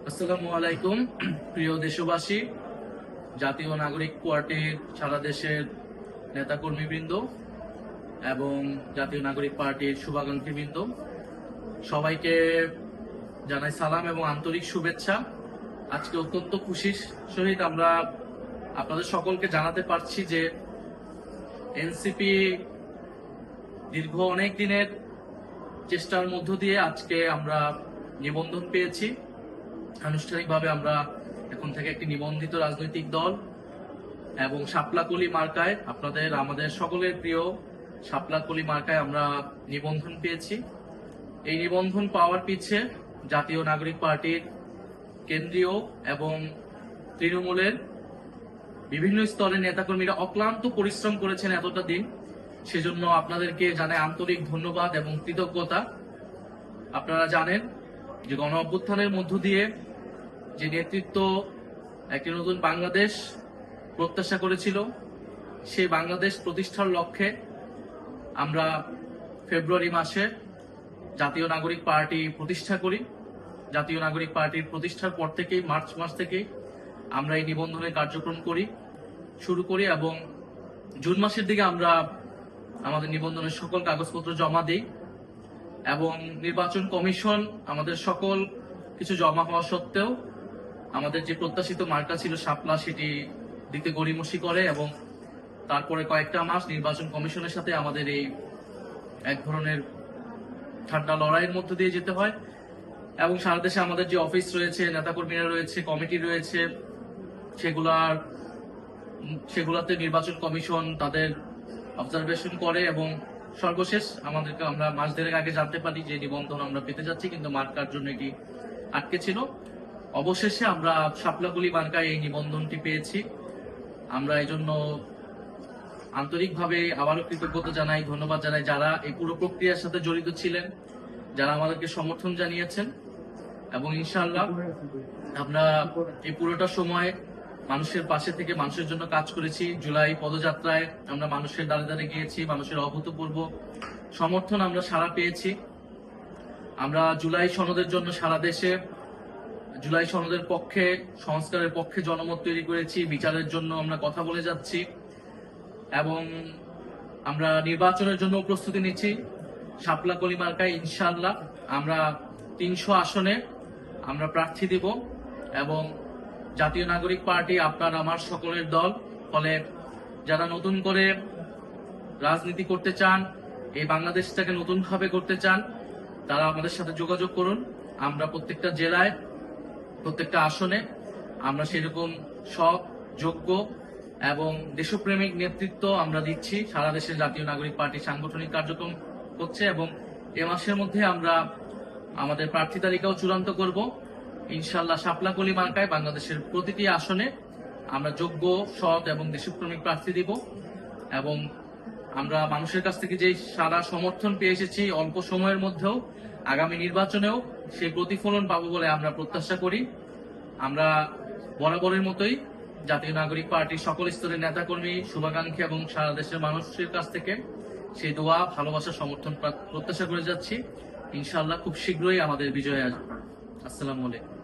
আসসালামু আলাইকুম। প্রিয় দেশবাসী, জাতীয় নাগরিক পার্টির সারা দেশের নেতাকর্মীবৃন্দ এবং জাতীয় নাগরিক পার্টির শুভাকাঙ্ক্ষীবৃন্দ, সবাইকে জানাই সালাম এবং আন্তরিক শুভেচ্ছা। আজকে অত্যন্ত খুশির সহিত আমরা আপনাদের সকলকে জানাতে পারছি যে এনসিপি দীর্ঘ অনেক দিনের চেষ্টার মধ্য দিয়ে আজকে আমরা নিবন্ধন পেয়েছি। আনুষ্ঠানিকভাবে আমরা এখন থেকে একটি নিবন্ধিত রাজনৈতিক দল এবং শাপলাকলি মার্কায়, আমাদের সকলের প্রিয় শাপলাকলি মার্কায় আমরা নিবন্ধন পেয়েছি। এই নিবন্ধন পাওয়ার পিছে জাতীয় নাগরিক পার্টির কেন্দ্রীয় এবং তৃণমূলের বিভিন্ন স্তরের নেতাকর্মীরা অক্লান্ত পরিশ্রম করেছেন এতটা দিন। সেজন্য আপনাদেরকে জানাই আন্তরিক ধন্যবাদ এবং কৃতজ্ঞতা। আপনারা জানেন যে গণ অভ্যুত্থানের মধ্য দিয়ে যে নেতৃত্ব একটি নতুন বাংলাদেশ প্রত্যাশা করেছিল, সেই বাংলাদেশ প্রতিষ্ঠার লক্ষ্যে আমরা ফেব্রুয়ারি মাসে জাতীয় নাগরিক পার্টি প্রতিষ্ঠা করি। জাতীয় নাগরিক পার্টির প্রতিষ্ঠার পর থেকেই মার্চ মাস থেকেই আমরা এই নিবন্ধনের কার্যক্রম শুরু করি এবং জুন মাসের দিকে আমরা আমাদের নিবন্ধনের সকল কাগজপত্র জমা দিই এবং নির্বাচন কমিশন আমাদের সকল কিছু জমা হওয়া সত্ত্বেও আমাদের যে প্রত্যাশিত মার্কা ছিল শাপলা, সেটি দিতে গড়িমসি করে এবং তারপরে কয়েকটা মাস নির্বাচন কমিশনের সাথে আমাদের এই এক ধরনের ঠান্ডা লড়াইয়ের মধ্য দিয়ে যেতে হয় এবং সারা দেশে আমাদের যে অফিস রয়েছে, নেতাকর্মীরা রয়েছে, কমিটি রয়েছে, সেগুলাতে নির্বাচন কমিশন তাদের অবজারভেশন করে এবং সর্বশেষ আমরা মাস দেড়েক আগে জানতে পারি যে নিবন্ধন আমরা পেতে যাচ্ছি, কিন্তু মার্কার জন্য এটি আটকে ছিল। অবশেষে আমরা শাপলাকলি মার্কায় এই নিবন্ধনটি পেয়েছি। আমরা এই জন্য আন্তরিকভাবে আবারও কৃতজ্ঞতা জানাই, ধন্যবাদ জানাই যারা এই পুরো প্রক্রিয়ার সাথে জড়িত ছিলেন, যারা আমাদেরকে সমর্থন জানিয়েছেন এবং ইনশাআল্লাহ আমরা এই পুরোটা সময় মানুষের পাশে থেকে মানুষের জন্য কাজ করেছি। জুলাই পদযাত্রায় আমরা মানুষের দ্বারে দ্বারে গিয়েছি, মানুষের অভূতপূর্ব সমর্থন আমরা সাড়া পেয়েছি। আমরা জুলাই সনদের জন্য সারা দেশে জুলাই সনদের পক্ষে, সংস্কারের পক্ষে জনমত তৈরি করেছি। বিচারের জন্য আমরা কথা বলে যাচ্ছি এবং আমরা নির্বাচনের জন্য প্রস্তুতি নিচ্ছি। শাপলাকলি মার্কায় ইনশাআল্লাহ আমরা 300 আসনে আমরা প্রার্থী দিব এবং জাতীয় নাগরিক পার্টি আপনার আমার সকলের দল। ফলে যারা নতুন করে রাজনীতি করতে চান, এই বাংলাদেশটাকে নতুনভাবে করতে চান, তারা আমাদের সাথে যোগাযোগ করুন। আমরা প্রত্যেকটা জেলায়, প্রত্যেকটা আসনে আমরা সেরকম সৎ, যোগ্য এবং দেশপ্রেমিক নেতৃত্ব আমরা দিচ্ছি। সারা দেশে জাতীয় নাগরিক পার্টি সাংগঠনিক কার্যক্রম হচ্ছে এবং এ মাসের মধ্যে আমরা আমাদের প্রার্থী তালিকাও চূড়ান্ত করব। ইনশাআল্লাহ শাপলাকলি মার্কায় বাংলাদেশের প্রতিটি আসনে আমরা যোগ্য, সৎ এবং দেশপ্রেমিক প্রার্থী দিব এবং আমরা মানুষের কাছ থেকে যে সারা সমর্থন পেয়ে এসেছি অল্প সময়ের মধ্যেও, আগামী নির্বাচনেও সেই প্রতিফলন পাবো বলে আমরা প্রত্যাশা করি। আমরা বরাবরের মতোই জাতীয় নাগরিক পার্টির সকল স্তরের নেতাকর্মী, শুভাকাঙ্ক্ষী এবং সারা দেশের মানুষের কাছ থেকে সেই দোয়া, ভালোবাসা, সমর্থন প্রত্যাশা করে যাচ্ছি। ইনশাআল্লাহ খুব শীঘ্রই আমাদের বিজয় আসবে। আসসালামু আলাইকুম।